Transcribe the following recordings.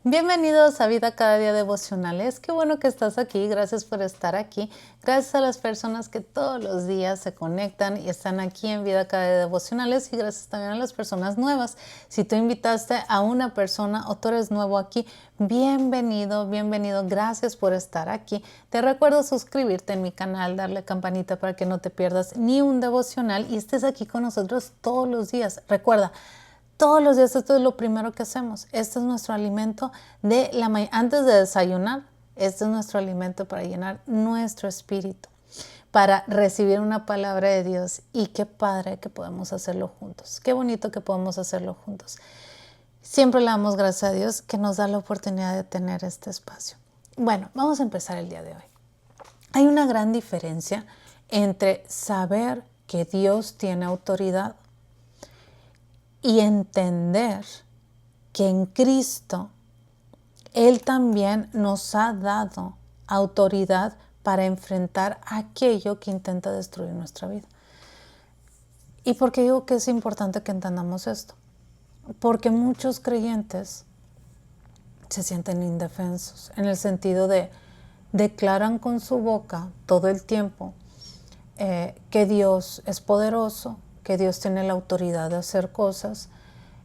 Bienvenidos a Vida Cada Día Devocionales. Qué bueno que estás aquí. Gracias por estar aquí. Gracias a las personas que todos los días se conectan y están aquí en Vida Cada Día Devocionales. Y gracias también a las personas nuevas. Si tú invitaste a una persona o tú eres nuevo aquí, bienvenido, bienvenido. Gracias por estar aquí. Te recuerdo suscribirte en mi canal, darle campanita para que no te pierdas ni un devocional y estés aquí con nosotros todos los días. Recuerda, todos los días esto es lo primero que hacemos. Este es nuestro alimento de la mañana. Antes de desayunar, este es nuestro alimento para llenar nuestro espíritu, para recibir una palabra de Dios. Y qué padre que podemos hacerlo juntos. Qué bonito que podemos hacerlo juntos. Siempre le damos gracias a Dios que nos da la oportunidad de tener este espacio. Bueno, vamos a empezar el día de hoy. Hay una gran diferencia entre saber que Dios tiene autoridad y entender que en Cristo Él también nos ha dado autoridad para enfrentar aquello que intenta destruir nuestra vida. ¿Y por qué digo que es importante que entendamos esto? Porque muchos creyentes se sienten indefensos, en el sentido de declaran con su boca todo el tiempo que Dios es poderoso, que Dios tiene la autoridad de hacer cosas,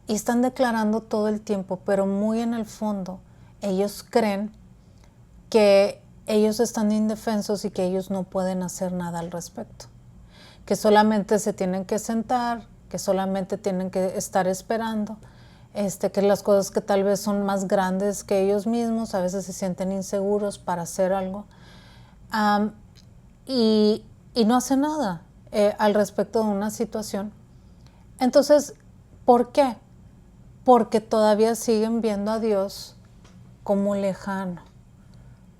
y están declarando todo el tiempo, pero muy en el fondo ellos creen que ellos están indefensos y que ellos no pueden hacer nada al respecto, que solamente se tienen que sentar, que solamente tienen que estar esperando, que las cosas que tal vez son más grandes que ellos mismos, a veces se sienten inseguros para hacer algo, y no hacen nada al respecto de una situación. Entonces, ¿por qué? Porque todavía siguen viendo a Dios como lejano,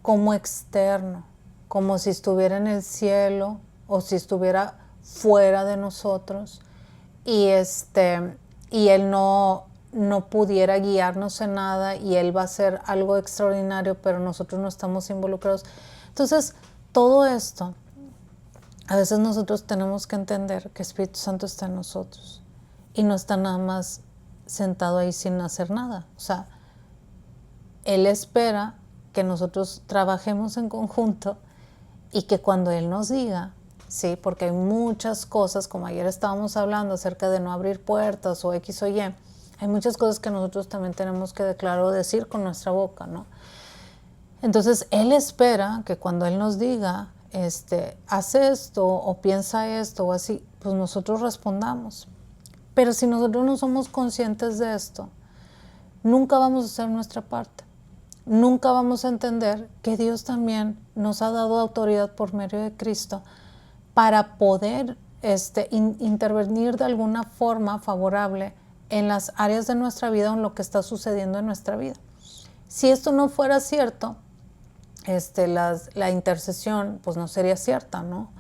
como externo, como si estuviera en el cielo o si estuviera fuera de nosotros y Él no pudiera guiarnos en nada y Él va a hacer algo extraordinario, pero nosotros no estamos involucrados. Entonces, todo esto, a veces nosotros tenemos que entender que el Espíritu Santo está en nosotros y no está nada más sentado ahí sin hacer nada. O sea, Él espera que nosotros trabajemos en conjunto y que cuando Él nos diga, sí, porque hay muchas cosas, como ayer estábamos hablando acerca de no abrir puertas o X o Y, hay muchas cosas que nosotros también tenemos que declarar o decir con nuestra boca, ¿no? Entonces, Él espera que cuando Él nos diga, haz esto o piensa esto o así, pues nosotros respondamos. Pero si nosotros no somos conscientes de esto, nunca vamos a hacer nuestra parte. Nunca vamos a entender que Dios también nos ha dado autoridad por medio de Cristo para poder intervenir de alguna forma favorable en las áreas de nuestra vida o en lo que está sucediendo en nuestra vida. Si esto no fuera cierto, la intercesión pues no sería cierta, ¿no?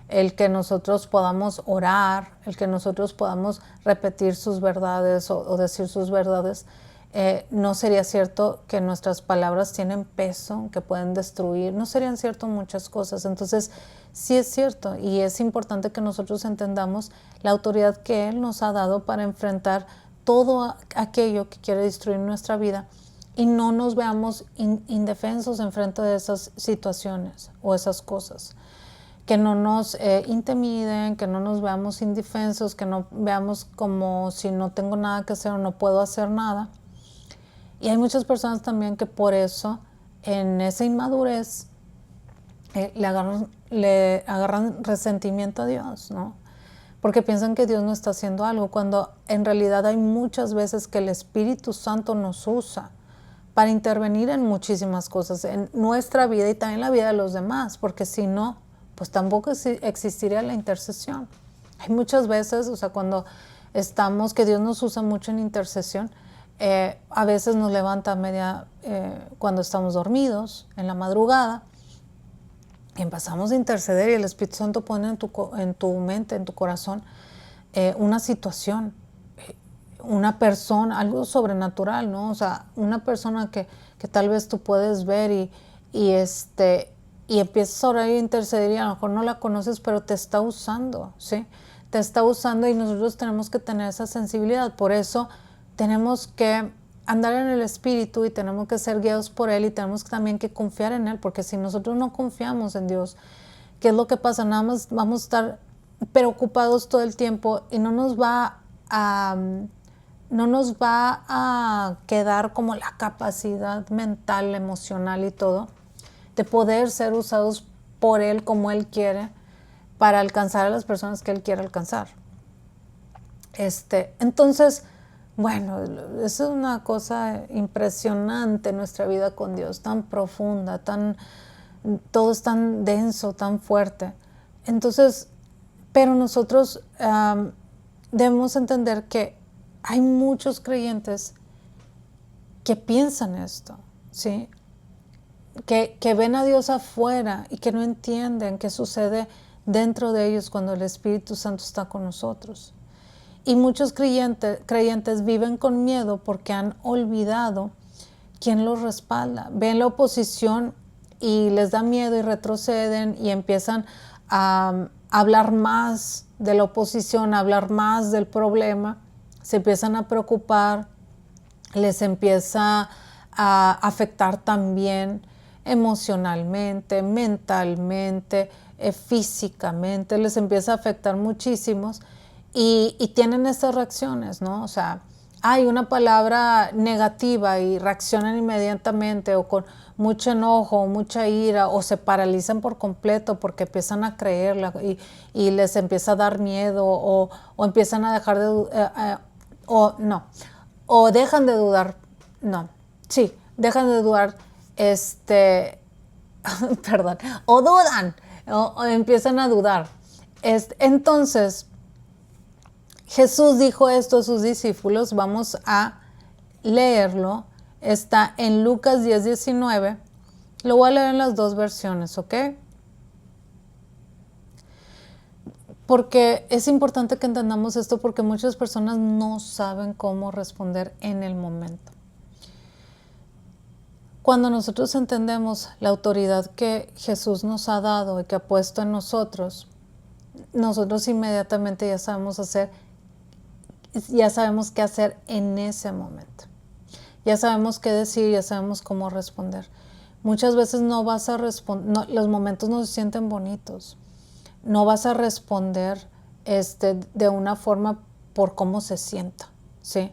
El que nosotros podamos orar, el que nosotros podamos repetir sus verdades o decir sus verdades, no sería cierto que nuestras palabras tienen peso, que pueden destruir, no serían cierto muchas cosas. Entonces, sí es cierto y es importante que nosotros entendamos la autoridad que Él nos ha dado para enfrentar todo aquello que quiere destruir nuestra vida y no nos veamos indefensos en frente de esas situaciones o esas cosas. Que no nos intimiden, que no nos veamos indefensos, que no veamos como si no tengo nada que hacer o no puedo hacer nada. Y hay muchas personas también que por eso, en esa inmadurez, le agarran resentimiento a Dios, ¿no? Porque piensan que Dios no está haciendo algo, cuando en realidad hay muchas veces que el Espíritu Santo nos usa para intervenir en muchísimas cosas, en nuestra vida y también en la vida de los demás, porque si no, pues tampoco existiría la intercesión. Hay muchas veces, o sea, cuando estamos, que Dios nos usa mucho en intercesión, a veces nos levanta cuando estamos dormidos, en la madrugada, y empezamos a interceder y el Espíritu Santo pone en tu mente, en tu corazón, una situación, una persona, algo sobrenatural, ¿no? O sea, una persona que tal vez tú puedes ver y empiezas a orar y a interceder y a lo mejor no la conoces, pero te está usando, ¿sí? Te está usando y nosotros tenemos que tener esa sensibilidad. Por eso tenemos que andar en el Espíritu y tenemos que ser guiados por Él y tenemos también que confiar en Él, porque si nosotros no confiamos en Dios, ¿qué es lo que pasa? Nada más vamos a estar preocupados todo el tiempo y no nos va a quedar como la capacidad mental, emocional y todo de poder ser usados por Él como Él quiere para alcanzar a las personas que Él quiere alcanzar. Entonces, bueno, eso es una cosa impresionante en nuestra vida con Dios, tan profunda, todo es tan denso, tan fuerte. Entonces, pero nosotros debemos entender que hay muchos creyentes que piensan esto, ¿sí? Que ven a Dios afuera y que no entienden qué sucede dentro de ellos cuando el Espíritu Santo está con nosotros. Y muchos creyentes viven con miedo porque han olvidado quién los respalda. Ven la oposición y les da miedo y retroceden y empiezan a hablar más de la oposición, a hablar más del problema. Se empiezan a preocupar, les empieza a afectar también emocionalmente, mentalmente, físicamente, les empieza a afectar muchísimos y tienen estas reacciones, ¿no? O sea, hay una palabra negativa y reaccionan inmediatamente o con mucho enojo o mucha ira o se paralizan por completo porque empiezan a creerla y les empieza a dar miedo o empiezan a dejar de o dejan de dudar, dejan de dudar, perdón, o dudan, o empiezan a dudar. Entonces, Jesús dijo esto a sus discípulos, vamos a leerlo, está en Lucas 10:19, lo voy a leer en las dos versiones, ¿ok? Porque es importante que entendamos esto porque muchas personas no saben cómo responder en el momento. Cuando nosotros entendemos la autoridad que Jesús nos ha dado y que ha puesto en nosotros inmediatamente ya sabemos qué hacer en ese momento. Ya sabemos qué decir, ya sabemos cómo responder. Muchas veces no vas a responder, los momentos no se sienten bonitos. No vas a responder de una forma por cómo se sienta, ¿sí?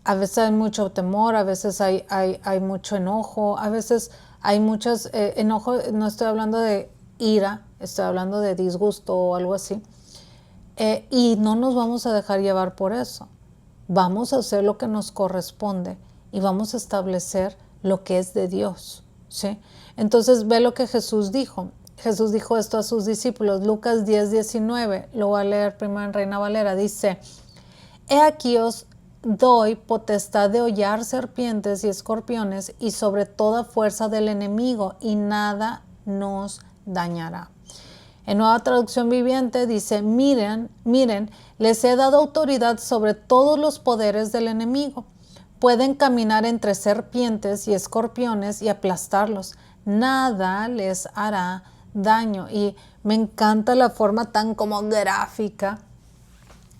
A veces hay mucho temor, a veces hay mucho enojo, a veces hay muchos enojo, no estoy hablando de ira, estoy hablando de disgusto o algo así. Y no nos vamos a dejar llevar por eso. Vamos a hacer lo que nos corresponde y vamos a establecer lo que es de Dios, ¿sí? Entonces ve lo que Jesús dijo. Jesús dijo esto a sus discípulos, Lucas 10:19, lo voy a leer primero en Reina Valera, dice, he aquí os doy potestad de hollar serpientes y escorpiones y sobre toda fuerza del enemigo y nada nos dañará. En Nueva Traducción Viviente dice, miren, les he dado autoridad sobre todos los poderes del enemigo. Pueden caminar entre serpientes y escorpiones y aplastarlos. Nada les hará daño. Y me encanta la forma tan como gráfica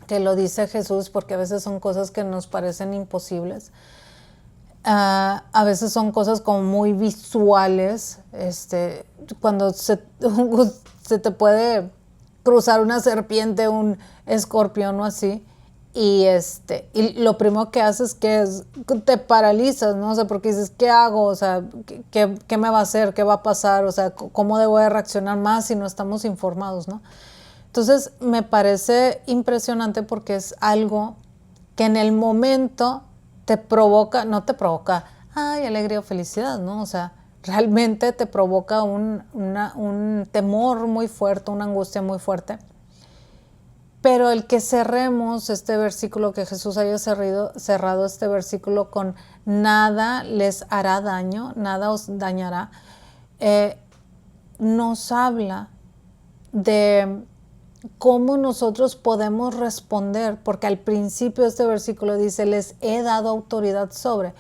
que lo dice Jesús, porque a veces son cosas que nos parecen imposibles. A veces son cosas como muy visuales, cuando se te puede cruzar una serpiente, un escorpión o así, y lo primero que haces que te paralizas, ¿no? O sea, porque dices, ¿qué hago? O sea, ¿qué me va a hacer? ¿Qué va a pasar? O sea, ¿cómo debo de reaccionar más si no estamos informados, ¿no? Entonces, me parece impresionante porque es algo que en el momento no te provoca, ay, alegría o felicidad, ¿no? O sea, realmente te provoca un temor muy fuerte, una angustia muy fuerte. Pero el que cerremos este versículo, que Jesús haya cerrado este versículo con nada les hará daño, nada os dañará, nos habla de cómo nosotros podemos responder, porque al principio de este versículo dice, les he dado autoridad sobre.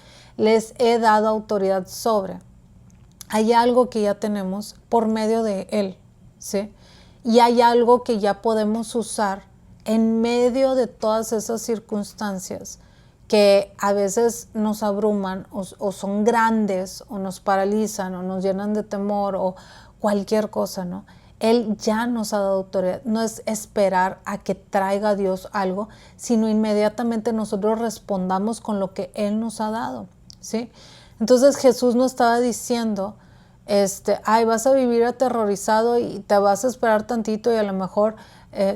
Hay algo que ya tenemos por medio de Él, ¿sí? Y hay algo que ya podemos usar en medio de todas esas circunstancias que a veces nos abruman o son grandes o nos paralizan o nos llenan de temor o cualquier cosa, ¿no? Él ya nos ha dado autoridad. No es esperar a que traiga Dios algo, sino inmediatamente nosotros respondamos con lo que Él nos ha dado, ¿sí? Entonces Jesús no estaba diciendo, ay, vas a vivir aterrorizado y te vas a esperar tantito y a lo mejor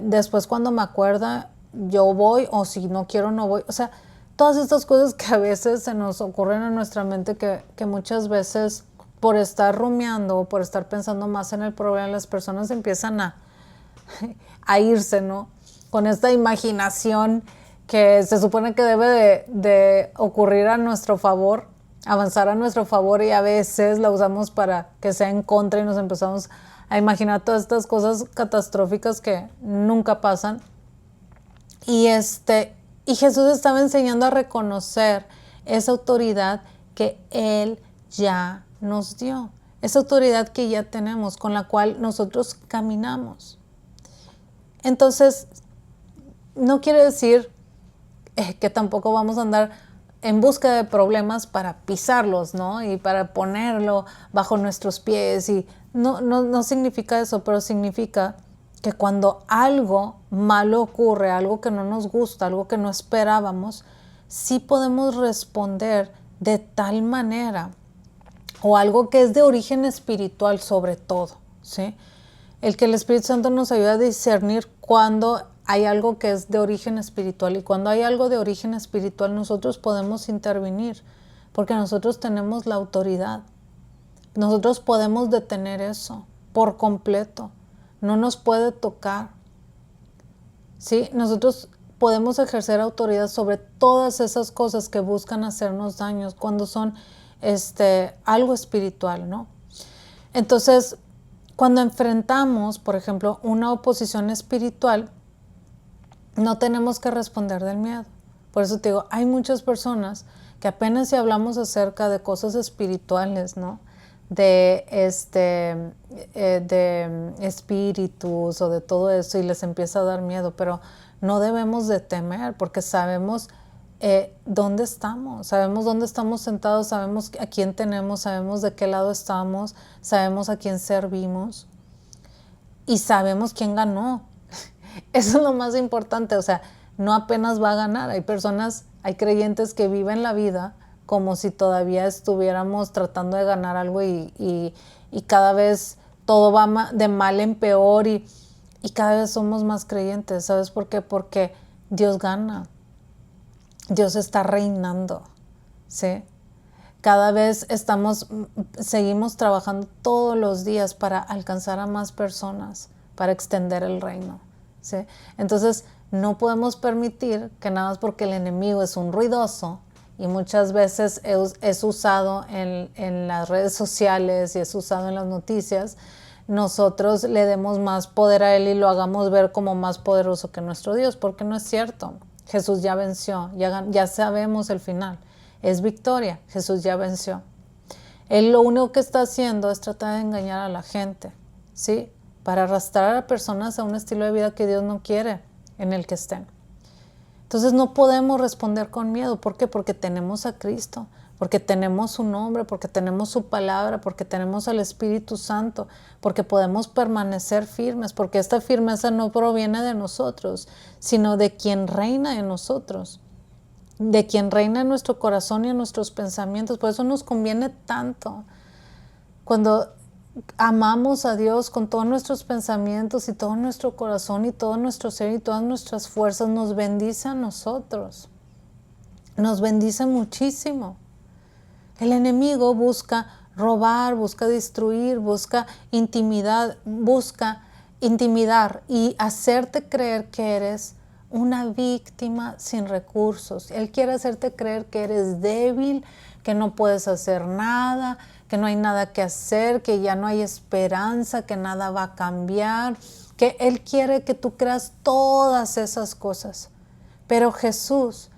después cuando me acuerda yo voy, o si no quiero no voy. O sea, todas estas cosas que a veces se nos ocurren en nuestra mente que muchas veces por estar rumiando o por estar pensando más en el problema, las personas empiezan a irse, ¿no? Con esta imaginación que se supone que debe de ocurrir a nuestro favor, avanzar a nuestro favor, y a veces la usamos para que sea en contra y nos empezamos a imaginar todas estas cosas catastróficas que nunca pasan. Y Jesús estaba enseñando a reconocer esa autoridad que Él ya nos dio, esa autoridad que ya tenemos, con la cual nosotros caminamos. Entonces, no quiere decir que tampoco vamos a andar en busca de problemas para pisarlos, ¿no? Y para ponerlo bajo nuestros pies. Y no significa eso, pero significa que cuando algo malo ocurre, algo que no nos gusta, algo que no esperábamos, sí podemos responder de tal manera, o algo que es de origen espiritual sobre todo, ¿sí? El que el Espíritu Santo nos ayuda a discernir cuando hay algo que es de origen espiritual, y cuando hay algo de origen espiritual nosotros podemos intervenir, porque nosotros tenemos la autoridad. Nosotros podemos detener eso por completo. No nos puede tocar, ¿sí? Nosotros podemos ejercer autoridad sobre todas esas cosas que buscan hacernos daños cuando son algo espiritual, ¿no? Entonces, cuando enfrentamos, por ejemplo, una oposición espiritual, no tenemos que responder del miedo. Por eso te digo, hay muchas personas que apenas si hablamos acerca de cosas espirituales, ¿no? De espíritus o de todo eso, y les empieza a dar miedo, pero no debemos de temer, porque sabemos dónde estamos, sabemos dónde estamos sentados, sabemos a quién tenemos, sabemos de qué lado estamos, sabemos a quién servimos y sabemos quién ganó. Eso es lo más importante. O sea, no apenas va a ganar. Hay personas, hay creyentes que viven la vida como si todavía estuviéramos tratando de ganar algo y cada vez todo va de mal en peor y cada vez somos más creyentes. ¿Sabes por qué? Porque Dios gana. Dios está reinando, ¿sí? Cada vez seguimos trabajando todos los días para alcanzar a más personas, para extender el reino, ¿sí? Entonces, no podemos permitir que nada más porque el enemigo es un ruidoso, y muchas veces es usado en las redes sociales y es usado en las noticias, nosotros le demos más poder a él y lo hagamos ver como más poderoso que nuestro Dios, porque no es cierto. Jesús ya venció, ya sabemos el final, es victoria, Jesús ya venció. Él lo único que está haciendo es tratar de engañar a la gente, ¿sí? Para arrastrar a personas a un estilo de vida que Dios no quiere en el que estén. Entonces no podemos responder con miedo. ¿Por qué? Porque tenemos a Cristo, porque tenemos su nombre, porque tenemos su palabra, porque tenemos al Espíritu Santo, porque podemos permanecer firmes, porque esta firmeza no proviene de nosotros, sino de quien reina en nosotros, de quien reina en nuestro corazón y en nuestros pensamientos. Por eso nos conviene tanto cuando amamos a Dios con todos nuestros pensamientos y todo nuestro corazón y todo nuestro ser y todas nuestras fuerzas. Nos bendice a nosotros, nos bendice muchísimo. El enemigo busca robar, busca destruir, busca intimidar y hacerte creer que eres una víctima sin recursos. Él quiere hacerte creer que eres débil, que no puedes hacer nada, que no hay nada que hacer, que ya no hay esperanza, que nada va a cambiar, que Él quiere que tú creas todas esas cosas. Pero Jesús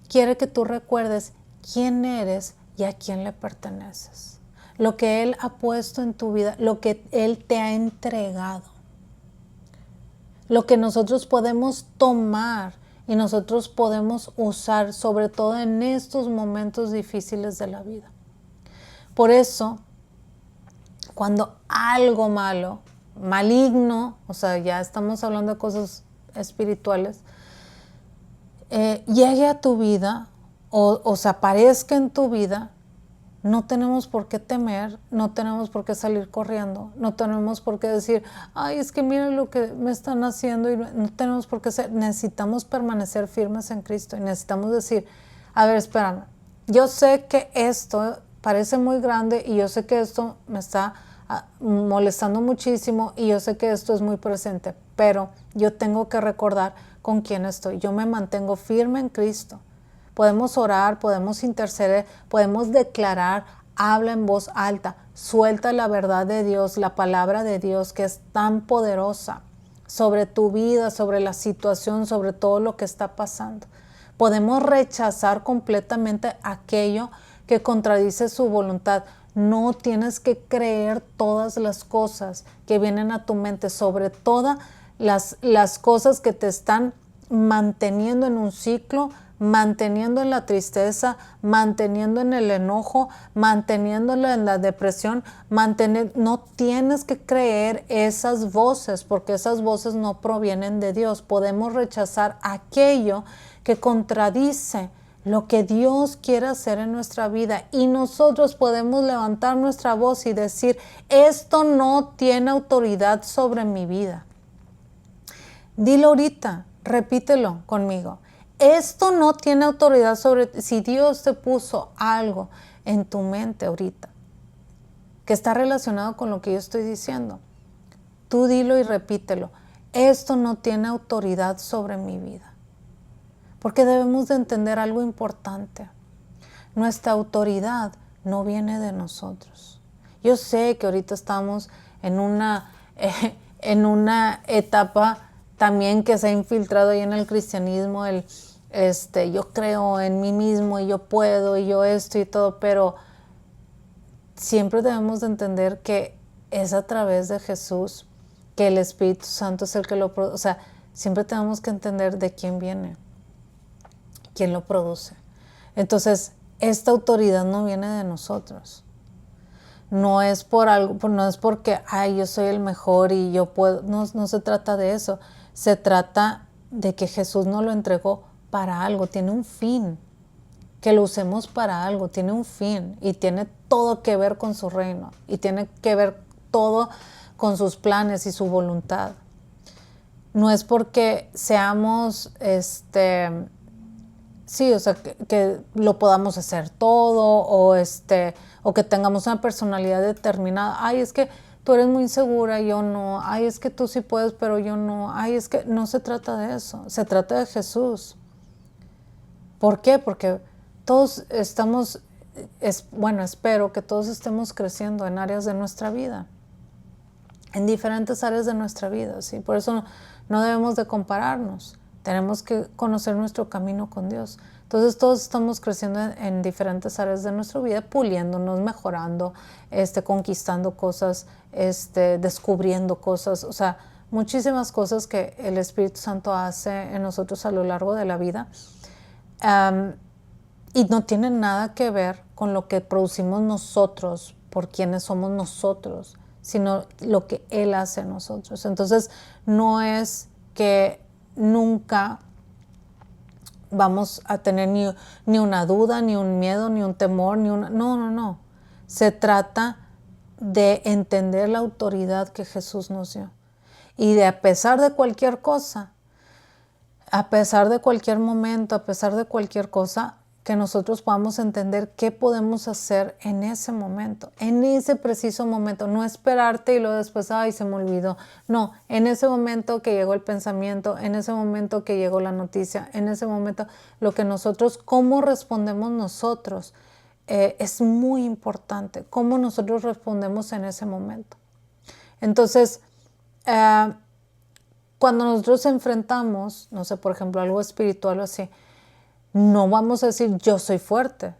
quiere que tú recuerdes quién eres y a quién le perteneces. Lo que Él ha puesto en tu vida, lo que Él te ha entregado. Lo que nosotros podemos tomar y nosotros podemos usar, sobre todo en estos momentos difíciles de la vida. Por eso, cuando algo malo, maligno, o sea, ya estamos hablando de cosas espirituales, llegue a tu vida o se aparezca en tu vida, no tenemos por qué temer, no tenemos por qué salir corriendo, no tenemos por qué decir, ay, es que mira lo que me están haciendo, y no tenemos por qué necesitamos permanecer firmes en Cristo y necesitamos decir, a ver, espérame, yo sé que esto parece muy grande y yo sé que esto me está molestando muchísimo y yo sé que esto es muy presente, pero yo tengo que recordar con quién estoy, yo me mantengo firme en Cristo. Podemos orar, podemos interceder, podemos declarar, habla en voz alta, suelta la verdad de Dios, la palabra de Dios que es tan poderosa sobre tu vida, sobre la situación, sobre todo lo que está pasando. Podemos rechazar completamente aquello que contradice su voluntad. No tienes que creer todas las cosas que vienen a tu mente, sobre todas las cosas que te están manteniendo en un ciclo, manteniendo en la tristeza, manteniendo en el enojo, manteniéndolo en la depresión, no tienes que creer esas voces, porque esas voces no provienen de Dios. Podemos rechazar aquello que contradice lo que Dios quiere hacer en nuestra vida y nosotros podemos levantar nuestra voz y decir, esto no tiene autoridad sobre mi vida. Dilo ahorita, repítelo conmigo. Esto no tiene autoridad sobre ti. Si Dios te puso algo en tu mente ahorita que está relacionado con lo que yo estoy diciendo, tú dilo y repítelo. Esto no tiene autoridad sobre mi vida. Porque debemos de entender algo importante. Nuestra autoridad no viene de nosotros. Yo sé que ahorita estamos en una etapa también que se ha infiltrado ahí en el cristianismo, yo creo en mí mismo y yo puedo y yo esto y todo, pero siempre debemos de entender que es a través de Jesús que el Espíritu Santo es el que lo produce. O sea, siempre tenemos que entender de quién viene, quién lo produce. Entonces, esta autoridad no viene de nosotros. No es por algo, no es porque, ay, yo soy el mejor y yo puedo. No se trata de eso. Se trata de que Jesús nos lo entregó para algo, tiene un fin. Que lo usemos para algo, tiene un fin y tiene todo que ver con su reino y tiene que ver todo con sus planes y su voluntad. No es porque seamos, sí, o sea, que lo podamos hacer todo o que tengamos una personalidad determinada. Ay, es que tú eres muy insegura, yo no. Ay, es que tú sí puedes, pero yo no. Ay, es que no se trata de eso, se trata de Jesús. ¿Por qué? Porque todos estamos, espero que todos estemos creciendo en áreas de nuestra vida, en diferentes áreas de nuestra vida, ¿sí? Por eso no debemos de compararnos. Tenemos que conocer nuestro camino con Dios. Entonces todos estamos creciendo en diferentes áreas de nuestra vida, puliéndonos, mejorando, conquistando cosas, descubriendo cosas, o sea, muchísimas cosas que el Espíritu Santo hace en nosotros a lo largo de la vida. Y no tienen nada que ver con lo que producimos nosotros, por quienes somos nosotros, sino lo que Él hace en nosotros. Entonces no es que nunca vamos a tener ni una duda, ni un miedo, ni un temor, no. Se trata de entender la autoridad que Jesús nos dio. Y de a pesar de cualquier cosa, a pesar de cualquier momento, a pesar de cualquier cosa, que nosotros podamos entender qué podemos hacer en ese momento, en ese preciso momento, no esperarte y luego después, ay, se me olvidó. No, en ese momento que llegó el pensamiento, en ese momento que llegó la noticia, en ese momento, cómo respondemos nosotros, es muy importante, cómo nosotros respondemos en ese momento. Entonces, cuando nosotros enfrentamos, no sé, por ejemplo, algo espiritual o así, no vamos a decir yo soy fuerte,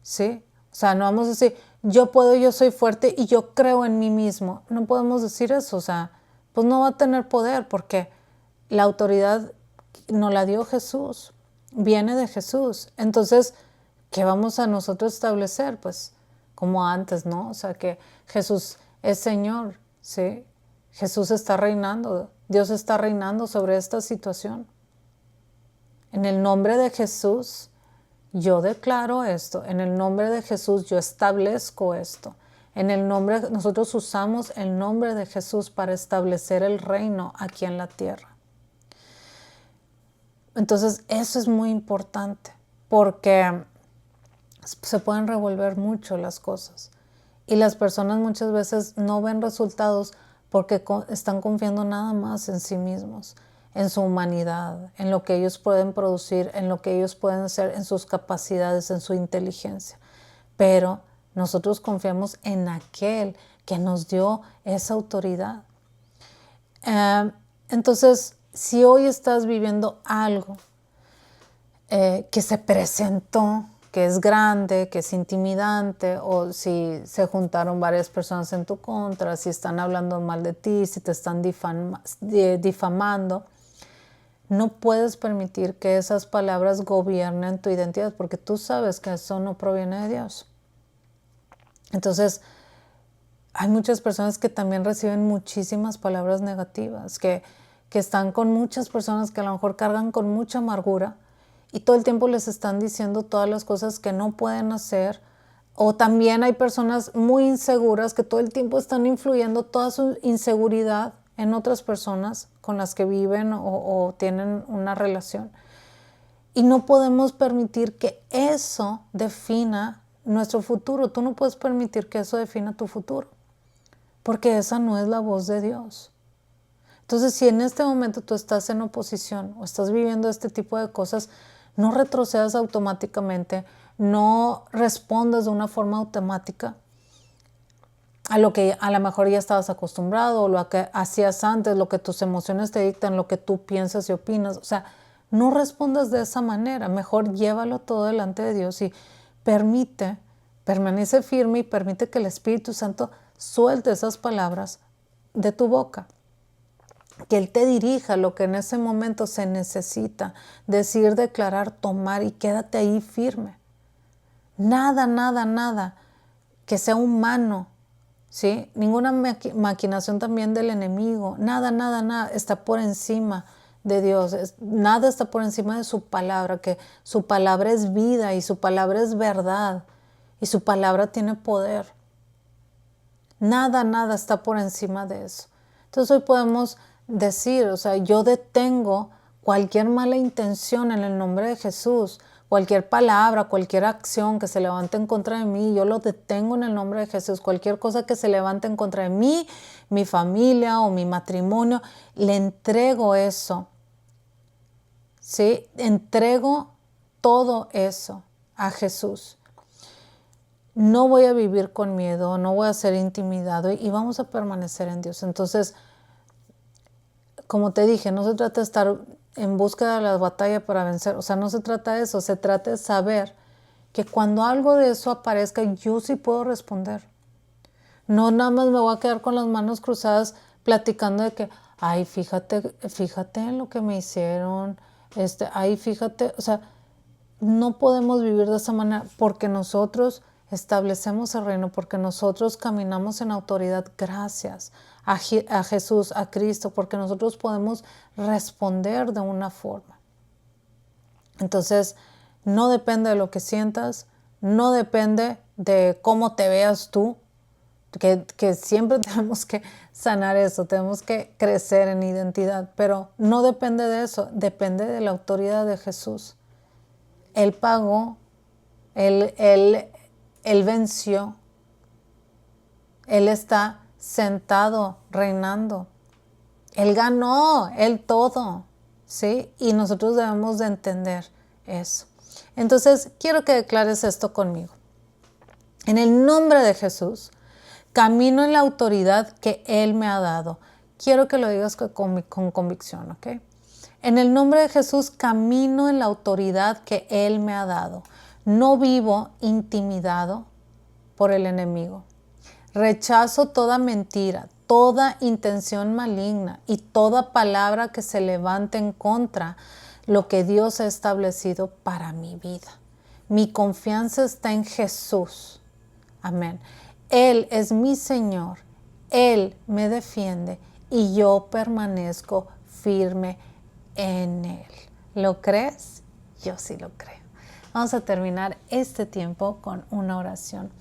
¿sí? O sea, no vamos a decir yo puedo, yo soy fuerte y yo creo en mí mismo. No podemos decir eso, o sea, pues no va a tener poder porque la autoridad nos la dio Jesús, viene de Jesús. Entonces, ¿qué vamos a nosotros establecer? Pues como antes, ¿no? O sea, que Jesús es Señor, ¿sí? Jesús está reinando, Dios está reinando sobre esta situación. En el nombre de Jesús, yo declaro esto. En el nombre de Jesús, yo establezco esto. Nosotros usamos el nombre de Jesús para establecer el reino aquí en la tierra. Entonces, eso es muy importante, porque se pueden revolver mucho las cosas. Y las personas muchas veces no ven resultados porque están confiando nada más en sí mismos, en su humanidad, en lo que ellos pueden producir, en lo que ellos pueden hacer, en sus capacidades, en su inteligencia. Pero nosotros confiamos en aquel que nos dio esa autoridad. Entonces, si hoy estás viviendo algo que se presentó, que es grande, que es intimidante, o si se juntaron varias personas en tu contra, si están hablando mal de ti, si te están difamando, no puedes permitir que esas palabras gobiernen tu identidad, porque tú sabes que eso no proviene de Dios. Entonces, hay muchas personas que también reciben muchísimas palabras negativas, que están con muchas personas que a lo mejor cargan con mucha amargura y todo el tiempo les están diciendo todas las cosas que no pueden hacer. O también hay personas muy inseguras que todo el tiempo están influyendo toda su inseguridad en otras personas con las que viven o tienen una relación. Y no podemos permitir que eso defina nuestro futuro. Tú no puedes permitir que eso defina tu futuro, porque esa no es la voz de Dios. Entonces, si en este momento tú estás en oposición o estás viviendo este tipo de cosas, no retrocedas automáticamente, no respondas de una forma automática a lo que a lo mejor ya estabas acostumbrado, o lo que hacías antes, lo que tus emociones te dictan, lo que tú piensas y opinas. O sea, no respondas de esa manera. Mejor llévalo todo delante de Dios y permanece firme y permite que el Espíritu Santo suelte esas palabras de tu boca. Que Él te dirija lo que en ese momento se necesita, decir, declarar, tomar, y quédate ahí firme. Nada que sea humano, ¿sí? Ninguna maquinación también del enemigo, nada está por encima de Dios, nada está por encima de su palabra, que su palabra es vida y su palabra es verdad y su palabra tiene poder. Nada está por encima de eso. Entonces hoy podemos decir, o sea, yo detengo cualquier mala intención en el nombre de Jesús, cualquier palabra, cualquier acción que se levante en contra de mí, yo lo detengo en el nombre de Jesús. Cualquier cosa que se levante en contra de mí, mi familia o mi matrimonio, le entrego eso, ¿sí? Entrego todo eso a Jesús. No voy a vivir con miedo, no voy a ser intimidado y vamos a permanecer en Dios. Entonces, como te dije, no se trata de estar en búsqueda de la batalla para vencer. O sea, no se trata de eso. Se trata de saber que cuando algo de eso aparezca, yo sí puedo responder. No nada más me voy a quedar con las manos cruzadas platicando de que, ay, fíjate en lo que me hicieron. Ay, fíjate. O sea, no podemos vivir de esa manera porque nosotros establecemos el reino, porque nosotros caminamos en autoridad gracias a Jesús, a Cristo, porque nosotros podemos responder de una forma. Entonces, no depende de lo que sientas, no depende de cómo te veas tú, que siempre tenemos que sanar eso, tenemos que crecer en identidad, pero no depende de eso, depende de la autoridad de Jesús. Él pagó, Él venció, Él está sentado, reinando. Él ganó, Él todo, ¿sí? Y nosotros debemos de entender eso. Entonces, quiero que declares esto conmigo. En el nombre de Jesús, camino en la autoridad que Él me ha dado. Quiero que lo digas con convicción, ¿ok? En el nombre de Jesús, camino en la autoridad que Él me ha dado. No vivo intimidado por el enemigo. Rechazo toda mentira, toda intención maligna y toda palabra que se levante en contra lo que Dios ha establecido para mi vida. Mi confianza está en Jesús. Amén. Él es mi Señor. Él me defiende y yo permanezco firme en Él. ¿Lo crees? Yo sí lo creo. Vamos a terminar este tiempo con una oración.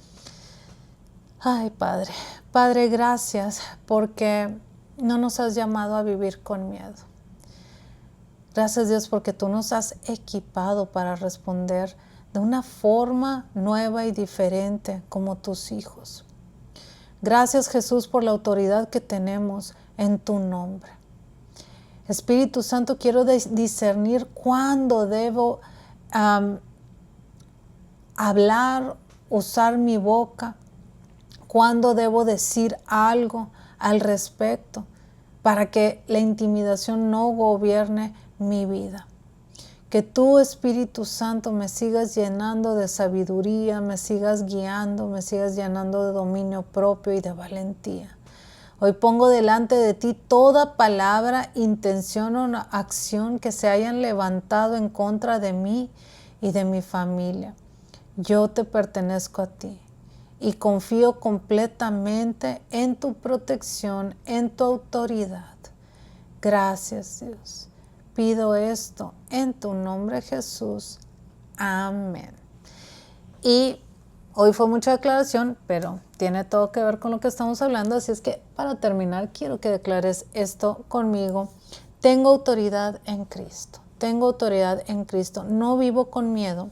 Ay, Padre. Padre, gracias porque no nos has llamado a vivir con miedo. Gracias, Dios, porque tú nos has equipado para responder de una forma nueva y diferente como tus hijos. Gracias, Jesús, por la autoridad que tenemos en tu nombre. Espíritu Santo, quiero discernir cuándo debo hablar, usar mi boca, cuándo debo decir algo al respecto para que la intimidación no gobierne mi vida. Que tú, Espíritu Santo, me sigas llenando de sabiduría, me sigas guiando, me sigas llenando de dominio propio y de valentía. Hoy pongo delante de ti toda palabra, intención o acción que se hayan levantado en contra de mí y de mi familia. Yo te pertenezco a ti y confío completamente en tu protección, en tu autoridad. Gracias, Dios. Pido esto en tu nombre, Jesús. Amén. Y hoy fue mucha declaración, pero tiene todo que ver con lo que estamos hablando. Así es que para terminar, quiero que declares esto conmigo. Tengo autoridad en Cristo. Tengo autoridad en Cristo. No vivo con miedo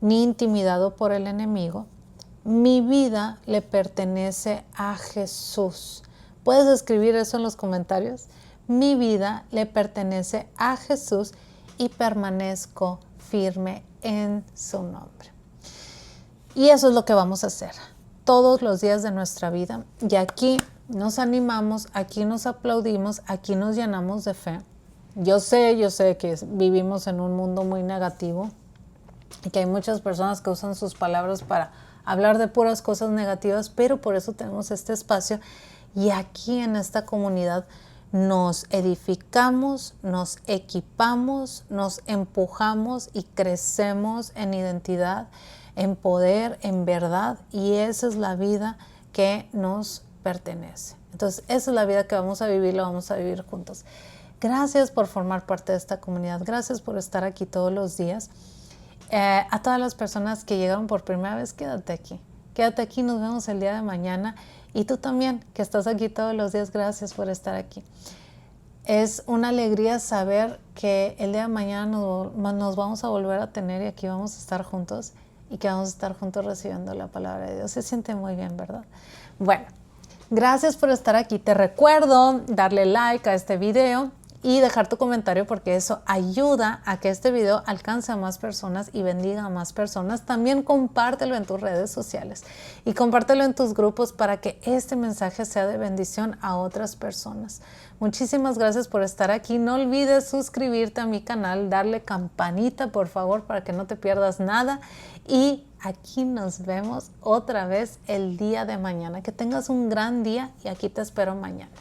ni intimidado por el enemigo. Mi vida le pertenece a Jesús. ¿Puedes escribir eso en los comentarios? Mi vida le pertenece a Jesús y permanezco firme en su nombre. Y eso es lo que vamos a hacer todos los días de nuestra vida. Y aquí nos animamos, aquí nos aplaudimos, aquí nos llenamos de fe. Yo sé que vivimos en un mundo muy negativo y que hay muchas personas que usan sus palabras para hablar de puras cosas negativas, pero por eso tenemos este espacio y aquí en esta comunidad nos edificamos, nos equipamos, nos empujamos y crecemos en identidad, en poder, en verdad, y esa es la vida que nos pertenece. Entonces, esa es la vida que vamos a vivir, la vamos a vivir juntos. Gracias por formar parte de esta comunidad, gracias por estar aquí todos los días. A todas las personas que llegaron por primera vez, quédate aquí, nos vemos el día de mañana. Y tú también, que estás aquí todos los días, gracias por estar aquí. Es una alegría saber que el día de mañana nos vamos a volver a tener y aquí vamos a estar juntos y que vamos a estar juntos recibiendo la palabra de Dios. Se siente muy bien, ¿verdad? Bueno, gracias por estar aquí. Te recuerdo darle like a este video y dejar tu comentario porque eso ayuda a que este video alcance a más personas y bendiga a más personas. También compártelo en tus redes sociales y compártelo en tus grupos para que este mensaje sea de bendición a otras personas. Muchísimas gracias por estar aquí. No olvides suscribirte a mi canal, darle campanita por favor para que no te pierdas nada y aquí nos vemos otra vez el día de mañana. Que tengas un gran día y aquí te espero mañana.